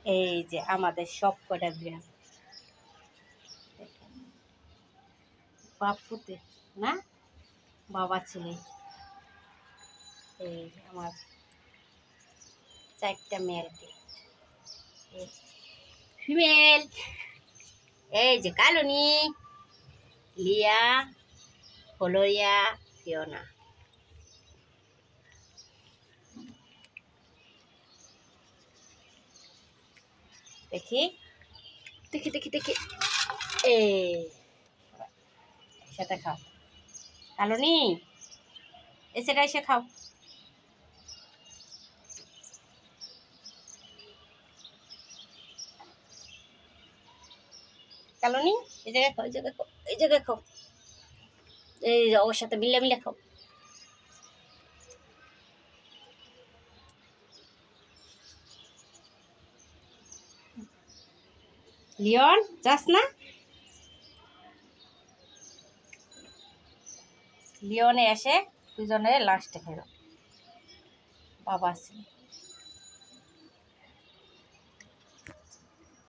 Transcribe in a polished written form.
এই যে আমাদের সব কটা বিড়াল বাপুতে না বাবা ছেলে। এই আমার 4টা মেল ফিমেল। এই যে কালনি, লিয়া, ফলোরিয়া, ফিওনা। দেখি দেখি দেখি দেখি এই সাথে খাও কালনি, এসেটা এসে খাও। কালনি এই জায়গায় খাও, এই জায়গায় খাও, এই জায়গায় খাও, এই ওর সাথে মিলে মিলে খাও। লিওন যাস না, লিওনে এসে দুজনে লাস্টে খেলো বাবা আছে।